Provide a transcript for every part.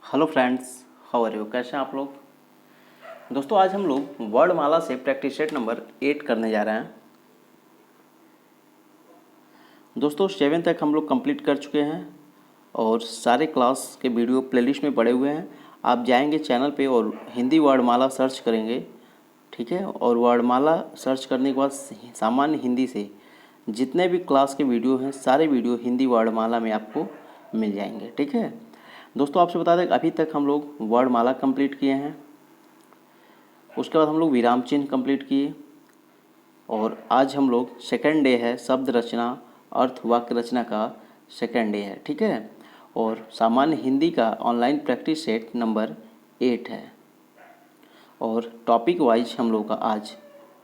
Hello friends, how are you? कैसे हैं आप लोग? दोस्तों आज हम लोग वर्णमाला से प्रैक्टिस सेट नंबर 8 करने जा रहे हैं। दोस्तों 7 तक हम लोग कंप्लीट कर चुके हैं और सारे क्लास के वीडियो प्लेलिस्ट में पड़े हुए हैं। आप जाएंगे चैनल पे और हिंदी वर्णमाला सर्च करेंगे, ठीक है। और वर्णमाला सर्च करने के बाद सामान्य हिंदी से जितने भी क्लास के वीडियो हैं सारे वीडियो हिंदी वर्णमाला में आपको मिल जाएंगे, ठीक है। दोस्तों आपसे बता दें कि अभी तक हम लोग वर्णमाला कंप्लीट किए हैं, उसके बाद हम लोग विराम चिन्ह कंप्लीट किए और आज हम लोग सेकेंड डे है, शब्द रचना अर्थ वाक्य रचना का सेकेंड डे है, ठीक है। और सामान्य हिंदी का ऑनलाइन प्रैक्टिस सेट नंबर 8 है और टॉपिक वाइज हम लोग का आज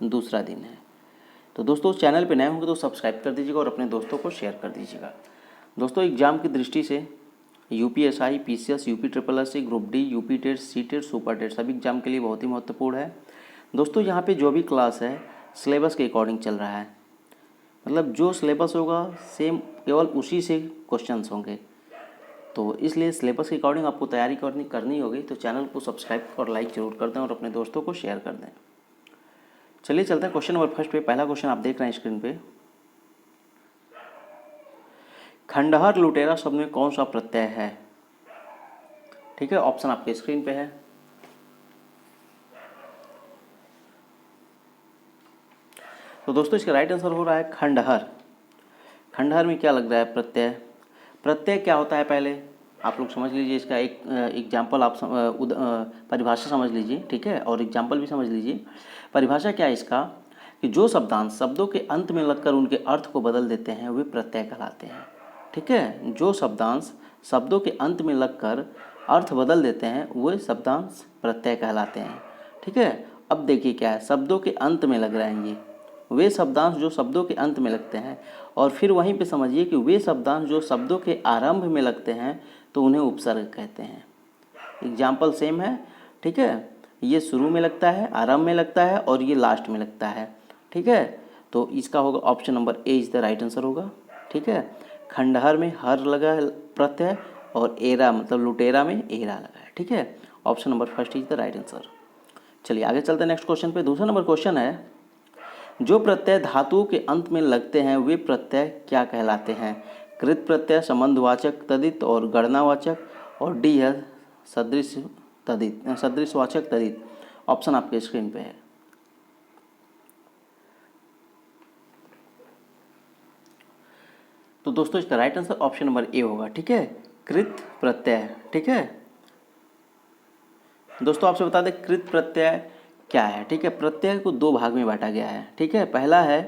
दूसरा दिन है। तो दोस्तों चैनल पे नए होंगे तो सब्सक्राइब कर दीजिएगा और अपने दोस्तों को शेयर कर दीजिएगा। दोस्तों एग्ज़ाम की दृष्टि से UPSI, PCS, UP triple S C, group D, UP TET, C TET, super TET सभी एग्जाम के लिए बहुत ही महत्वपूर्ण है। दोस्तों यहाँ पे जो भी क्लास है सिलेबस के अकॉर्डिंग चल रहा है, मतलब जो सिलेबस होगा सेम केवल उसी से क्वेश्चंस होंगे। तो इसलिए सिलेबस के अकॉर्डिंग आपको तैयारी करनी होगी। तो चैनल को सब्सक्राइब और लाइक जरूर कर दें और अपने दोस्तों को शेयर कर दें। चलिए चलते हैं क्वेश्चन नंबर फर्स्ट पे। पहला क्वेश्चन आप देख रहे हैं स्क्रीन पे। खंडहर लुटेरा शब्द में कौन सा प्रत्यय है? ठीक है, ऑप्शन आपके स्क्रीन पे है। तो दोस्तों इसका राइट आंसर हो रहा है खंडहर। खंडहर में क्या लग रहा है? प्रत्यय। प्रत्यय क्या होता है पहले आप लोग समझ लीजिए। इसका एक एग्जाम्पल आप परिभाषा समझ लीजिए, ठीक है, और एग्जाम्पल भी समझ लीजिए। परिभाषा क्या है इसका कि जो शब्दांश शब्दों के अंत में लगकर उनके अर्थ को बदल देते हैं वे प्रत्यय कहलाते हैं, ठीक है। जो शब्दांश शब्दों के अंत में लगकर अर्थ बदल देते हैं वे शब्दांश प्रत्यय कहलाते हैं, ठीक है। अब देखिए क्या है, शब्दों के अंत में लग रहे हैं ये वे शब्दांश जो शब्दों के अंत में लगते हैं, और फिर वहीं पे समझिए कि वे शब्दांश जो शब्दों के आरंभ में लगते हैं तो उन्हें उपसर्ग कहते हैं। एग्जाम्पल सेम है, ठीक है। ये शुरू में लगता है, आरंभ में लगता है और ये लास्ट में लगता है, ठीक है। तो इसका होगा option number A is the right answer होगा, ठीक है। खंडहर में हर लगा है प्रत्यय और एरा मतलब लुटेरा में एरा लगा है, ठीक है। Option number first is the right answer. चलिए आगे चलते हैं नेक्स्ट क्वेश्चन पे। दूसरा नंबर क्वेश्चन है, जो प्रत्यय धातुओं के अंत में लगते हैं वे प्रत्यय क्या कहलाते हैं? कृत प्रत्यय, संबंधवाचक तदित और गणनावाचक, और डी है सदृश तदित, सदृशवाचक तदित। ऑप्शन आपके स्क्रीन पे है। तो दोस्तों इसका right answer option number A होगा, ठीक है, कृत प्रत्यय, ठीक है। दोस्तों आपसे बता दें कृत प्रत्यय क्या है, ठीक है। प्रत्यय को दो भाग में बांटा गया है, ठीक है। पहला है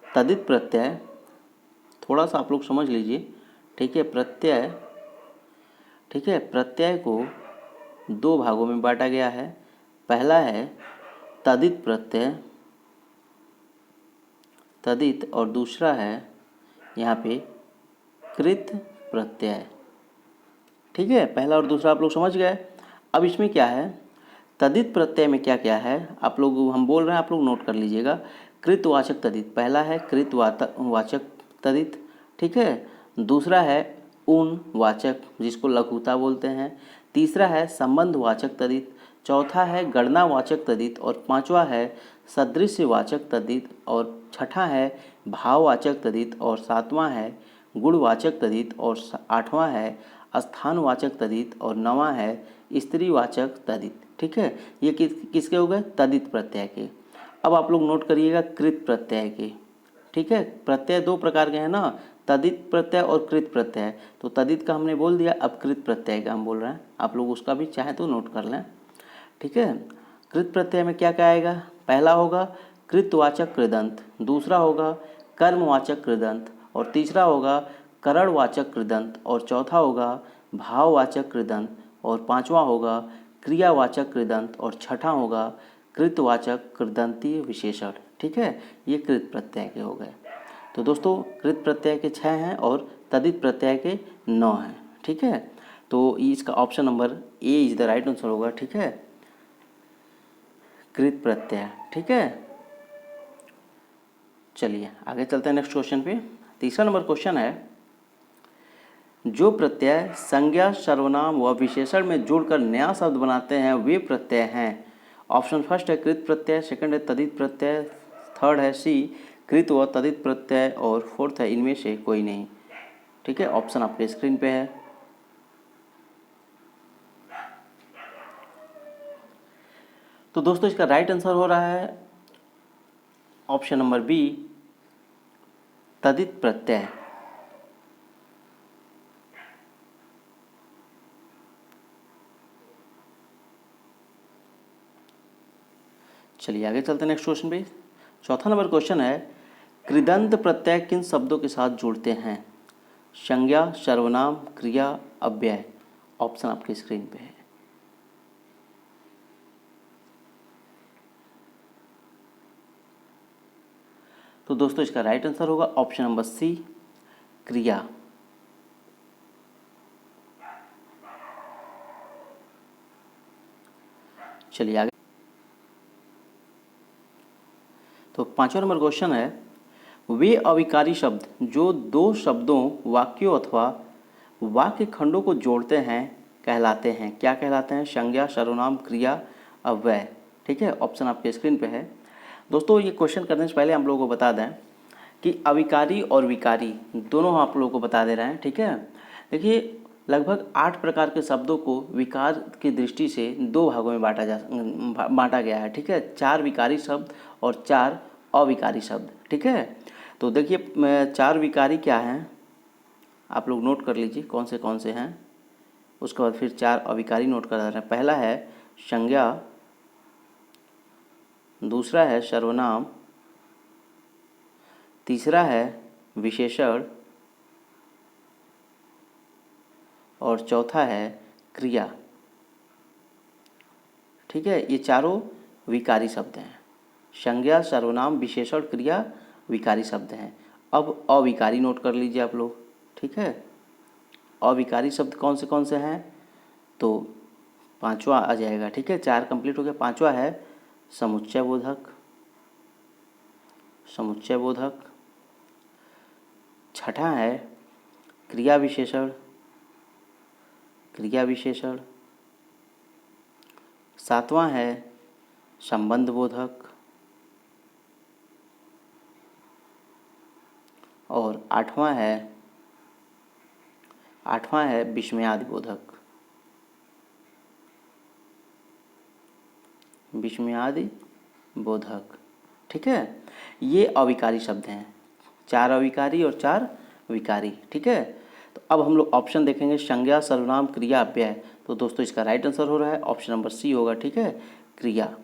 तदित प्रत्यय, थोड़ा सा आप लोग समझ लीजिए, ठीक है। प्रत्यय, ठीक है, प्रत्यय को दो भागों में बांटा गया है। पहला है तदित प्रत्यय, तदित, और दूसरा है यहाँ पे कृत प्रत्यय, ठीक है। पहला और दूसरा आप लोग समझ गए। अब इसमें क्या है, तदित प्रत्यय में क्या क्या है आप लोग, हम बोल रहे हैं आप लोग नोट कर लीजिएगा। कृतवाचक तदित, पहला है कृतवाचक तदित, ठीक है। दूसरा है उन वाचक जिसको लघुता बोलते हैं। तीसरा है संबंधवाचक तदित। चौथा है गणनावाचक तदित और पांचवा है सदृशवाचक तदित और छठा है भाववाचक तदित और सातवां है गुणवाचक तदित और आठवां है स्थानवाचक तदित और नवां है स्त्रीवाचक तदित, ठीक है। ये किसके हो गए? तदित प्रत्यय के। अब आप लोग नोट करिएगा कृत प्रत्यय के, ठीक है। प्रत्यय दो प्रकार के हैं ना, तदित प्रत्यय और कृत प्रत्यय। तो तदित का हमने बोल दिया, अब कृत प्रत्यय का हम बोल रहे हैं, आप लोग उसका भी चाहे तो नोट कर लें, ठीक है। कृत प्रत्यय में क्या क्या आएगा? पहला होगा कृतवाचक कृदंत, दूसरा होगा कर्मवाचक कृदंत, और तीसरा होगा करणवाचक कृदंत, और चौथा होगा भाववाचक कृदंत, और पांचवा होगा क्रियावाचक कृदंत, और छठा होगा कृतवाचक कृदंतीय विशेषण, ठीक है। ये कृत प्रत्यय के हो गए। तो दोस्तों कृत प्रत्यय के 6 हैं और तदित प्रत्यय के 9 हैं, ठीक है। तो इसका option number A is the right answer होगा, ठीक है, कृत प्रत्यय, ठीक है। चलिए आगे चलते हैं नेक्स्ट क्वेश्चन पे। तीसरा नंबर क्वेश्चन है, जो प्रत्यय संज्ञा, सर्वनाम व विशेषण में जुड़कर नया शब्द बनाते हैं वे प्रत्यय हैं। ऑप्शन फर्स्ट है कृत प्रत्यय, सेकंड है तदित प्रत्यय, थर्ड है सी कृत व तदित प्रत्यय और फोर्थ है इनमें से कोई नहीं। ठीक है, ऑप्शन आपके स्क्रीन पे है। तो दोस्तों इसका राइट आंसर हो रहा है ऑप्शन नंबर बी, तदित प्रत्यय। चलिए आगे चलते हैं नेक्स्ट क्वेश्चन पे। चौथा नंबर क्वेश्चन है, कृदंत प्रत्यय किन शब्दों के साथ जुड़ते हैं? संज्ञा, सर्वनाम, क्रिया, अव्यय। ऑप्शन आपकी स्क्रीन पे है। तो दोस्तों इसका राइट आंसर होगा ऑप्शन नंबर सी, क्रिया। चलिए आगे। तो पांचवा नंबर क्वेश्चन है, वे अविकारी शब्द जो दो शब्दों, वाक्यों अथवा वाक्य खंडों को जोड़ते हैं कहलाते हैं, क्या कहलाते हैं? संज्ञा, सर्वनाम, क्रिया, अव्यय। ठीक है, ऑप्शन आपके स्क्रीन पे है। दोस्तों ये क्वेश्चन करने से पहले हम लोगों को बता दें कि अविकारी और विकारी दोनों हम आप लोगों को बता दे रहे हैं। ठीक है, देखिए लगभग 8 प्रकार के शब्दों को विकार की दृष्टि से दो भागों में बांटा गया है। ठीक है, 4 विकारी शब्द और 4 अविकारी शब्द। ठीक है, तो देखिए 4 विकारी क्या हैं आप लोग नोट कर लीजिए कौन से हैं, उसके बाद फिर 4 अविकारी नोट कर रहे हैं। पहला है संज्ञा, दूसरा है सर्वनाम, तीसरा है विशेषण और चौथा है क्रिया। ठीक है, ये चारों विकारी शब्द हैं। संज्ञा, सर्वनाम, विशेषण, क्रिया विकारी शब्द हैं। अब अविकारी नोट कर लीजिए आप लोग। ठीक है, अविकारी शब्द कौन से हैं? तो पांचवा आ जाएगा। ठीक है, 4 कंप्लीट हो गया। पांचवा है समुच्चय बोधक, समुच्चय बोधक। छठा है क्रिया विशेषण, क्रिया विशेषण। सातवां है संबंध बोधक और आठवां है विस्मयादि बोधक, विस्मयादि बोधक। ठीक है, ये अविकारी शब्द हैं, 4 अविकारी और 4 विकारी। ठीक है, तो अब हम लोग ऑप्शन देखेंगे संज्ञा, सर्वनाम, क्रिया, अव्यय। तो दोस्तों इसका राइट आंसर हो रहा है ऑप्शन नंबर सी होगा। ठीक है, क्रिया।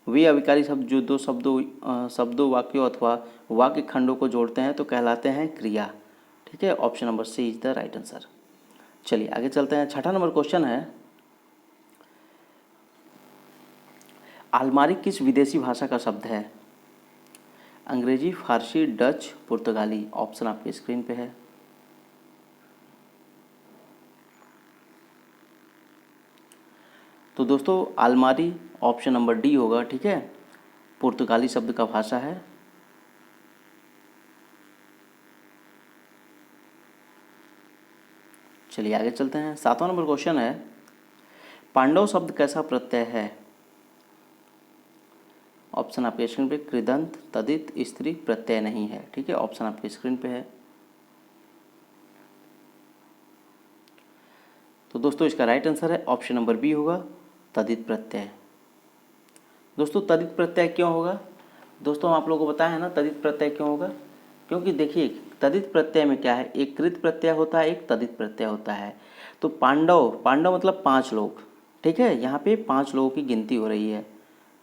वे अविकारी शब्द जो दो शब्दों, वाक्यों अथवा वाक्य खंडों को जोड़ते हैं तो कहलाते हैं क्रिया। ठीक है, option number C is the right answer. चलिए आगे चलते हैं। छठा नंबर क्वेश्चन है, अलमारी किस विदेशी भाषा का शब्द है? अंग्रेजी, फारसी, डच, पुर्तगाली। ऑप्शन आपके स्क्रीन पे है। तो दोस्तों अलमारी ऑप्शन नंबर डी होगा। ठीक है, पुर्तगाली शब्द का भाषा है। चलिए आगे चलते हैं। 7वां नंबर क्वेश्चन है, पांडव शब्द कैसा प्रत्यय है? ऑप्शन आपके स्क्रीन पे कृदंत, तदित, स्त्री प्रत्यय नहीं है। ठीक है, ऑप्शन आपके स्क्रीन पे है। तो दोस्तों इसका राइट आंसर है ऑप्शन नंबर बी होगा, तदित प्रत्यय। दोस्तों तदित प्रत्यय क्यों होगा? दोस्तों आप लोगों को बताया है ना तदित प्रत्यय क्यों होगा, क्योंकि देखिए तदित प्रत्यय में क्या है, एक कृत प्रत्यय होता है, एक तदित प्रत्यय होता है। तो पांडव, पांडव मतलब 5 लोग। ठीक है, यहाँ पे 5 लोगों की गिनती हो रही है।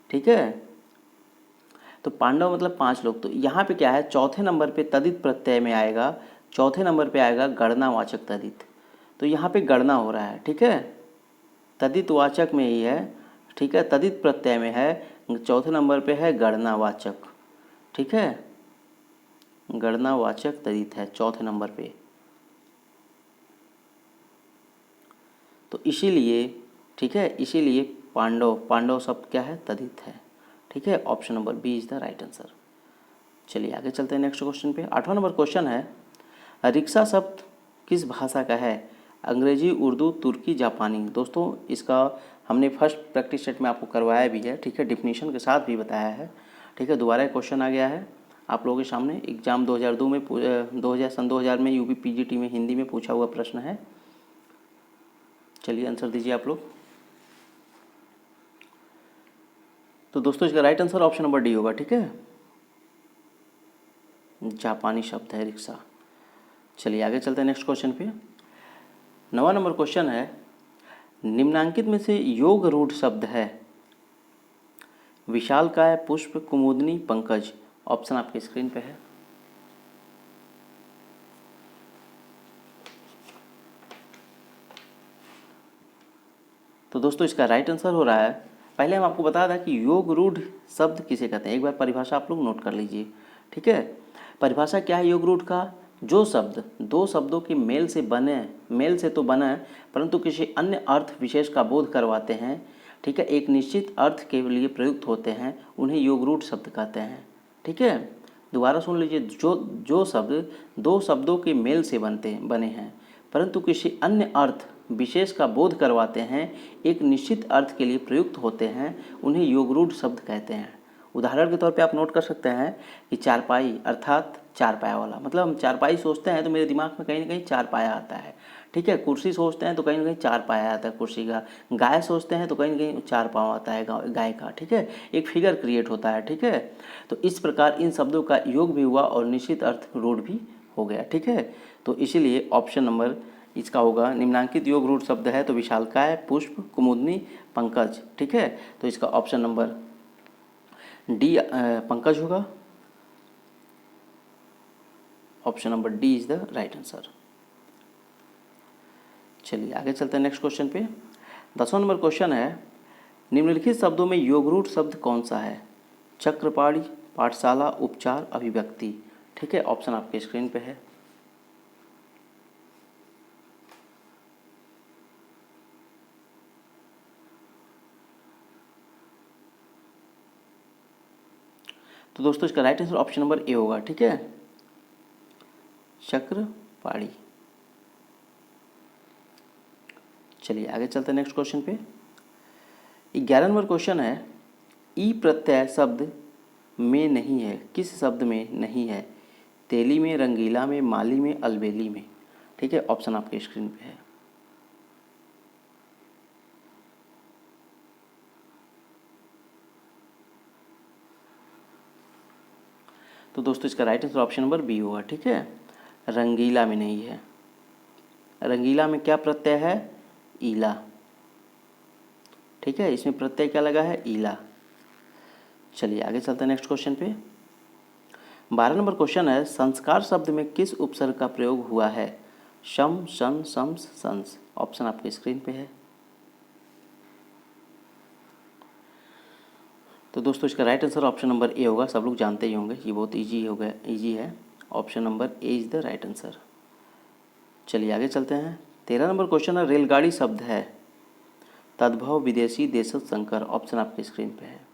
ठीक है, तो पांडव मतलब 5 लोग। तो यहाँ पे क्या है, चौथे नंबर पे तदित प्रत्यय में आएगा, चौथे नंबर पे आएगा गणनावाचक तदित। तो यहाँ पे गणना हो रहा है। ठीक है, तदित वाचक में ही है। ठीक है, तदित प्रत्यय में है, चौथे नंबर पे है गणनावाचक। ठीक है, गणनावाचक तदित है चौथे नंबर पे। तो इसीलिए, ठीक है, इसीलिए पांडव शब्द क्या है, तदित है। ठीक है, option number B is the right answer. चलिए आगे चलते हैं नेक्स्ट क्वेश्चन पे। 8वां नंबर क्वेश्चन है, रिक्शा शब्द किस भाषा का है? अंग्रेजी, उर्दू, तुर्की, जापानी। दोस्तों इसका हमने फर्स्ट प्रैक्टिस सेट में आपको करवाया भी है, ठीक है, डिफिनीशन के साथ भी बताया है, ठीक है। दोबारा क्वेश्चन आ गया है आप लोगों के सामने। एग्जाम 2002 में 2000 में यूपी पीजीटी में हिंदी में पूछा हुआ प्रश्न है। चलिए आंसर दीजिए आप लोग। तो दोस्तों इसका right answer option number D होगा, ठीक है। जापानी शब्द है रिक्शा। चलिए आगे चलते हैं नेक्स्ट क्वेश्चन पे। 9वां नंबर क्वेश्चन है, निम्नांकित में से योग रूढ़ शब्द है? विशालकाय, पुष्प, कुमुदनी, पंकज। ऑप्शन आपके स्क्रीन पे है। तो दोस्तों इसका राइट आंसर हो रहा है, पहले हम आपको बताया था कि योग रूढ़ शब्द किसे कहते हैं। एक बार परिभाषा आप लोग नोट कर लीजिए, ठीक है। परिभाषा क्या है योग रूढ़ का? जो शब्द दो शब्दों के मेल से तो बने परंतु किसी अन्य अर्थ विशेष का बोध करवाते हैं, ठीक है, एक निश्चित अर्थ के लिए प्रयुक्त होते हैं, उन्हें योग रूढ़ शब्द कहते हैं, ठीक है। दोबारा सुन लीजिए, जो शब्द दो शब्दों के मेल से बने हैं परंतु किसी अन्य अर्थ विशेष का बोध करवाते हैं, एक निश्चित अर्थ के लिए प्रयुक्त होते हैं, उन्हें योग रूढ़ शब्द कहते हैं। उदाहरण के तौर पे आप नोट कर सकते हैं कि चारपाई अर्थात चार पाया वाला, मतलब हम चारपाई सोचते हैं तो मेरे दिमाग में कहीं ना कहीं चार पाया आता है, ठीक है। कुर्सी सोचते हैं तो कहीं ना कहीं चार पाया आता है कुर्सी का। गाय सोचते हैं तो कहीं ना कहीं चार पाँव आता है गाय का, ठीक है। एक फिगर क्रिएट होता है, ठीक है। तो इस प्रकार इन शब्दों का योग भी हुआ और निश्चित अर्थ रूढ़ भी हो गया, ठीक है। तो इसीलिए ऑप्शन नंबर इसका होगा, निम्नांकित योग रूढ़ शब्द है तो विशालकाय, पुष्प, कुमुदनी, पंकज, ठीक है। तो इसका ऑप्शन नंबर डी पंकज होगा। Option number D is the right answer. चलिए आगे चलते हैं नेक्स्ट क्वेश्चन पे। 10वां नंबर क्वेश्चन है, निम्नलिखित शब्दों में योग रूढ़ शब्द कौन सा है? चक्रपाणी, पाठशाला, उपचार, अभिव्यक्ति, ठीक है। ऑप्शन आपके स्क्रीन पे है। तो दोस्तों इसका right answer option number A होगा, ठीक है, चक्रपाणी। चलिए आगे चलते हैं नेक्स्ट क्वेश्चन पे। 11वां नंबर क्वेश्चन है, ई प्रत्यय शब्द में नहीं है, किस शब्द में नहीं है? तेली में, रंगीला में, माली में, अलबेली में, ठीक है। ऑप्शन आपके स्क्रीन पे है। तो दोस्तों इसका right answer option number B होगा, ठीक है, रंगीला में नहीं है। रंगीला में क्या प्रत्यय है? ईला, ठीक है, इसमें प्रत्यय क्या लगा है? ईला। चलिए आगे चलते हैं नेक्स्ट क्वेश्चन पे। 12 नंबर क्वेश्चन है, संस्कार शब्द में किस उपसर्ग का प्रयोग हुआ है? शम, शन, शम्स, संस। ऑप्शन आपके स्क्रीन पे है। तो दोस्तों इसका right answer option number A होगा, सब लोग जानते ही होंगे, ये बहुत इजी हो गया, इजी है। Option number A is the right answer. चलिए आगे चलते हैं। 13 नंबर क्वेश्चन है, रेलगाड़ी शब्द है तद्भव, विदेशी, देशज, संकर। ऑप्शन आपके स्क्रीन पे है।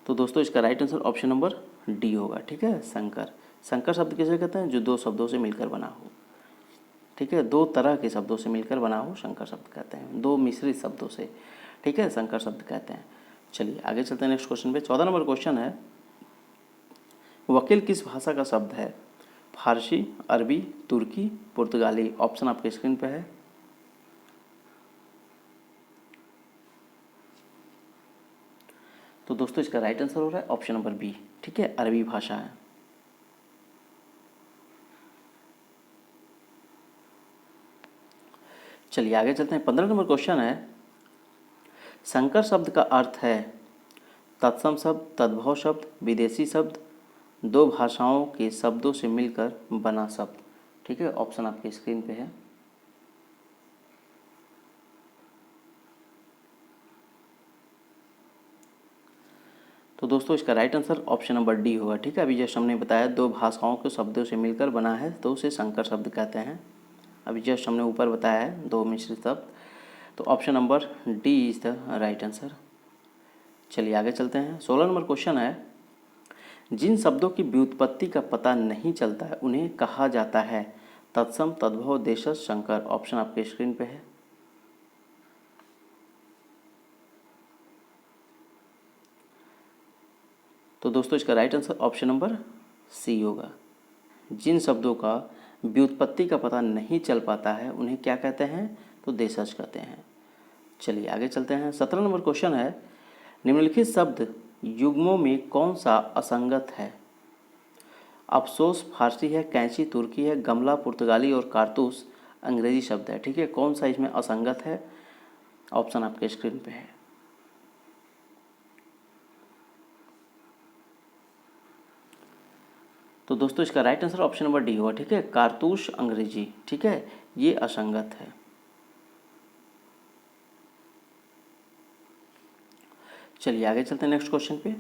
तो दोस्तों इसका right answer option number D होगा, ठीक है, संकर। संकर शब्द किसे कहते हैं? जो दो शब्दों से मिलकर बना हो, ठीक है, दो तरह के शब्दों से मिलकर बना हो संकर शब्द कहते हैं, दो मिश्रित शब्दों से, ठीक है, संकर शब्द कहते हैं। चलिए आगे चलते हैं नेक्स्ट क्वेश्चन पे। 14 नंबर क्वेश्चन है, वकील किस भाषा का शब्द है? फारसी, अरबी, तुर्की, पुर्तगाली। ऑप्शन आपके स्क्रीन पे है। तो दोस्तों इसका राइट आंसर हो रहा है ऑप्शन नंबर बी, ठीक है, अरबी भाषा है। चलिए आगे चलते हैं। 15 नंबर क्वेश्चन है, संकर शब्द का अर्थ है तत्सम शब्द, तद्भव शब्द, विदेशी शब्द, दो भाषाओं के शब्दों से मिलकर बना शब्द, ठीक है। ऑप्शन आपके स्क्रीन पे है। तो दोस्तों इसका right answer option number D होगा, ठीक है। अभी जस्ट हमने बताया दो भाषाओं के शब्दों से मिलकर बना है तो उसे संकर शब्द कहते हैं। अभी जस्ट हमने ऊपर बताया है दो मिश्रित शब्द, तो option number D is the right answer. चलिए आगे चलते हैं। 16 नंबर क्वेश्चन है, जिन शब्दों की व्युत्पत्ति का पता नहीं चलता है उन्हें कहा जाता है तत्सम, तद्भव, देशज, संकर। ऑप्शन आपके स्क्रीन पे है। तो दोस्तों इसका right answer option number C होगा। जिन शब्दों का व्युत्पत्ति का पता नहीं चल पाता है उन्हें क्या कहते हैं, तो देशज कहते हैं। चलिए आगे चलते हैं। 17 नंबर क्वेश्चन है, निम्नलिखित शब्द युग्मों में कौन सा असंगत है। अफसोस फारसी है, कैंची तुर्की है, गमला पुर्तगाली और कारतूस अंग्रेजी शब्द है। ठीक है, कौन सा इसमें असंगत है। ऑप्शन आपके स्क्रीन पे है। तो दोस्तों इसका right answer option number D होगा। ठीक है, कारतूस अंग्रेजी। ठीक है, ये असंगत है। चलिए आगे चलते हैं नेक्स्ट क्वेश्चन पे।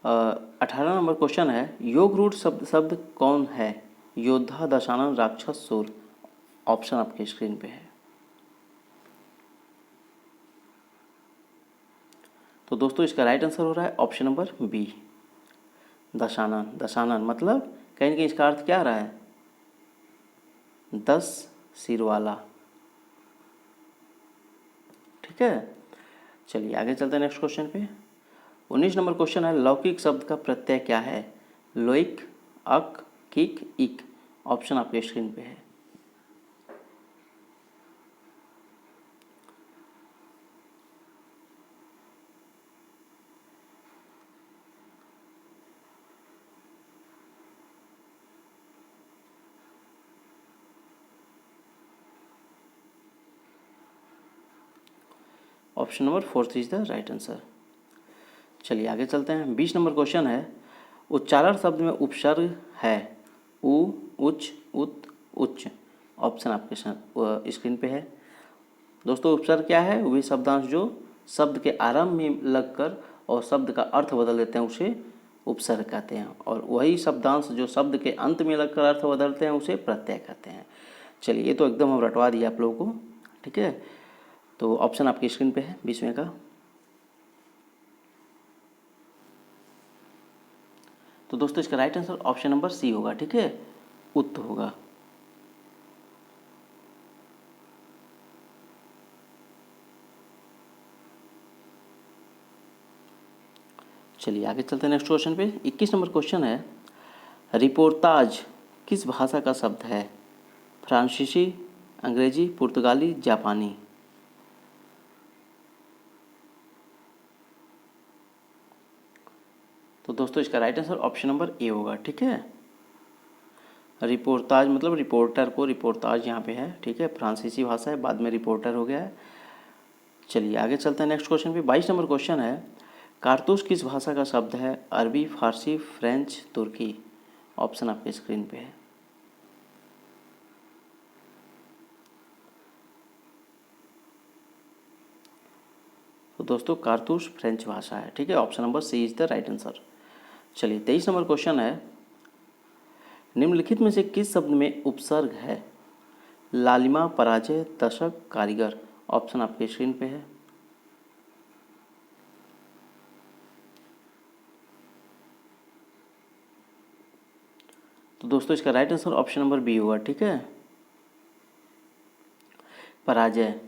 18 नंबर क्वेश्चन है, योग रूढ़ शब्द कौन है। योद्धा, दशानन, राक्षस, सूर। ऑप्शन आपके स्क्रीन पे है। तो दोस्तों इसका राइट आंसर हो रहा है ऑप्शन नंबर बी, दशानन। दशानन मतलब कहीं ना कहीं इसका अर्थ क्या आ रहा है, 10 सिर वाला। ठीक है, चलिए आगे चलते हैं नेक्स्ट क्वेश्चन पे। 19 नंबर क्वेश्चन है, लौकिक शब्द का प्रत्यय क्या है। लोइक, अक, किक, इक। ऑप्शन आपके स्क्रीन पे है। Option number 4 is the right answer. चलिए आगे चलते हैं। 20 नंबर क्वेश्चन है, उच्चारण शब्द में उपसर्ग है। उ, उच्च, उत, उच्च। ऑप्शन आपके स्क्रीन पे है। दोस्तों उपसर्ग क्या है, वे शब्दांश जो शब्द के आरंभ में लगकर और शब्द का अर्थ बदल देते हैं उसे उपसर्ग कहते हैं, और वही शब्दांश जो शब्द के अंत में लगकर अर्थ बदलते हैं उसे प्रत्यय कहते हैं। चलिए ये तो एकदम हम रटवा दिए आप लोगों को। ठीक है, तो ऑप्शन आपकी स्क्रीन पे है 20वें का। तो दोस्तों इसका right answer option number C होगा। ठीक है, उत्त होगा। चलिए आगे चलते हैं नेक्स्ट क्वेश्चन पे। 21 नंबर क्वेश्चन है, रिपोर्टाज किस भाषा का शब्द है। फ्रांसीसी, अंग्रेजी, पुर्तगाली, जापानी। तो दोस्तों इसका right answer option number A होगा। ठीक है, रिपोर्टाज मतलब रिपोर्टर को रिपोर्टाज यहाँ पे है। ठीक है, फ्रांसीसी भाषा है, बाद में रिपोर्टर हो गया है। चलिए आगे चलते हैं नेक्स्ट क्वेश्चन पे। 22 नंबर क्वेश्चन है, कारतूस किस भाषा का शब्द है। अरबी, फारसी, फ्रेंच, तुर्की। ऑप्शन आपके स्क्रीन पे है। तो दोस्तों कारतूस फ्रेंच भाषा है। ठीक है, option number C is the right answer. चलिए 23 नंबर क्वेश्चन है, निम्नलिखित में से किस शब्द में उपसर्ग है। लालिमा, पराजय, दशक, कारीगर। ऑप्शन आपके स्क्रीन पे है। तो दोस्तों इसका right answer option number B होगा। ठीक है, पराजय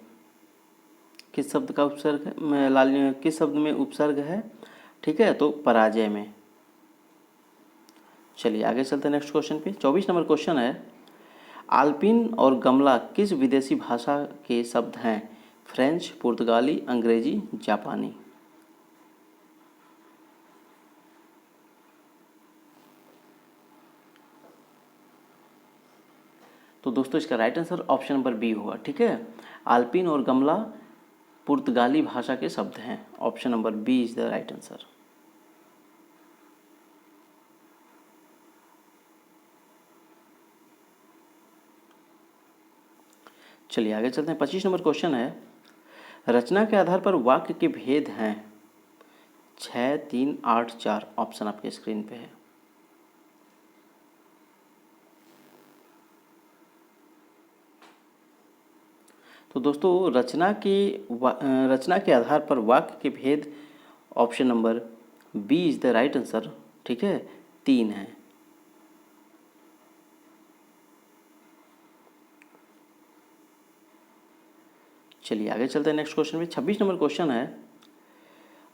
किस शब्द का उपसर्ग है, किस शब्द में उपसर्ग है। ठीक है, तो पराजय में। चलिए आगे चलते हैं नेक्स्ट क्वेश्चन पे। 24 नंबर क्वेश्चन है, आल्पिन और गमला किस विदेशी भाषा के शब्द हैं। फ्रेंच, पुर्तगाली, अंग्रेजी, जापानी। तो दोस्तों इसका right answer option number B होगा। ठीक है, आल्पिन और गमला पुर्तगाली भाषा के शब्द हैं। Option number B is the right answer. चलिए आगे चलते हैं। 25 नंबर क्वेश्चन है, रचना के आधार पर वाक्य के भेद हैं 6, 3, 8, 4। ऑप्शन आपके स्क्रीन पे है। तो दोस्तों रचना के आधार पर वाक्य के भेद, option number B is the right answer. ठीक है, 3 है। चलिए आगे चलते हैं नेक्स्ट क्वेश्चन में। 26 नंबर क्वेश्चन है,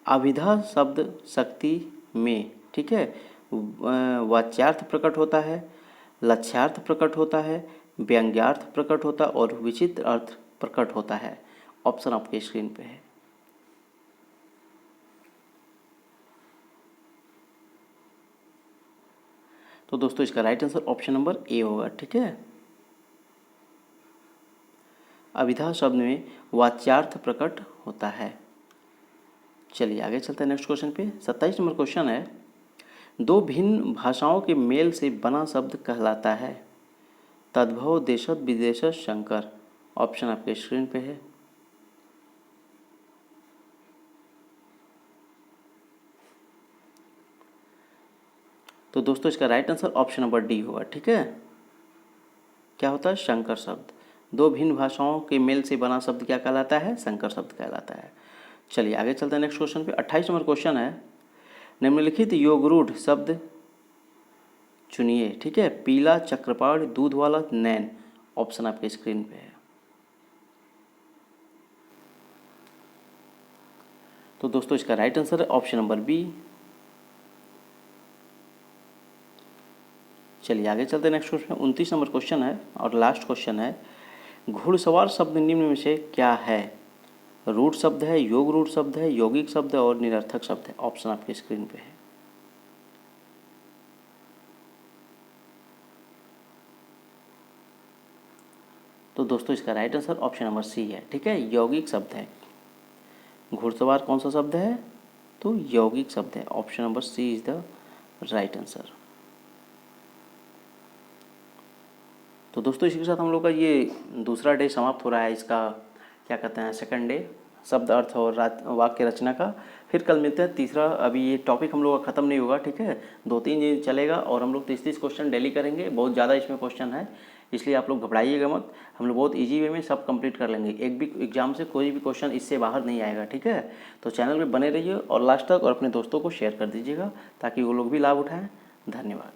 अभिधा शब्द शक्ति में, ठीक है, वाच्यार्थ प्रकट होता है, लक्ष्यार्थ प्रकट होता है, व्यंग्यार्थ प्रकट होता है और विचित्र अर्थ प्रकट होता है। ऑप्शन आपके स्क्रीन पे है। तो दोस्तों इसका right answer option number A होगा, ठीक है। अभिधा शब्द में वाच्यार्थ प्रकट होता है। चलिए आगे चलते हैं नेक्स्ट क्वेश्चन पे। 27 नंबर क्वेश्चन है, दो भिन्न भाषाओं के मेल से बना शब्द कहलाता है। तद्भव देशत विदेशत शंकर। ऑप्शन आपके स्क्रीन पे है। तो दोस्तों इसका right answer option number D होगा, ठीक है। क्या होता है? शंकर शब्द। दो भिन्न भाषाओं के मेल से बना शब्द क्या कहलाता है? शंकर शब्द कहलाता है। चलिए आगे चलते हैं नेक्स्ट क्वेश्चन पे। 28 नंबर क्वेश्चन है, निम्नलिखित योगरूढ़ शब्द चुनिए, ठीक है। पीला, चक्रपाण, दूध वाला, नैन। ऑप्शन आपके स्क्रीन पे है। तो दोस्तों इसका राइट आंसर है ऑप्शन नंबर बी। चलिए आगे चलते हैं नेक्स्ट क्वेश्चन। 29 नंबर क्वेश्चन है और लास्ट क्वेश्चन है, घुड़सवार शब्द निम्न में से क्या है? रूढ़ शब्द है, योग रूढ़ शब्द है, यौगिक शब्द है और निरर्थक शब्द है। ऑप्शन आपके स्क्रीन पे है। तो दोस्तों इसका right answer option number C है, ठीक है। यौगिक शब्द है। घुड़सवार कौन सा शब्द है? तो यौगिक शब्द है। Option number C is the right answer. तो दोस्तों इसी के साथ हम लोग का ये दूसरा डे समाप्त हो रहा है, इसका क्या कहते हैं, सेकंड डे, शब्द अर्थ और वाक्य रचना का। फिर कल मिलते हैं तीसरा। अभी ये टॉपिक हम लोग का ख़त्म नहीं होगा, ठीक है। 2-3 दिन चलेगा और हम लोग 30-30 क्वेश्चन डेली करेंगे। बहुत ज़्यादा इसमें क्वेश्चन है, इसलिए आप लोग घबराइएगा मत। हम लोग बहुत ईजी वे में सब कंप्लीट कर लेंगे। एक भी एग्जाम से कोई भी क्वेश्चन इससे बाहर नहीं आएगा, ठीक है। तो चैनल पर बने रहिए और लास्ट तक, और अपने दोस्तों को शेयर कर दीजिएगा ताकि वो लोग भी लाभ उठाएँ। धन्यवाद।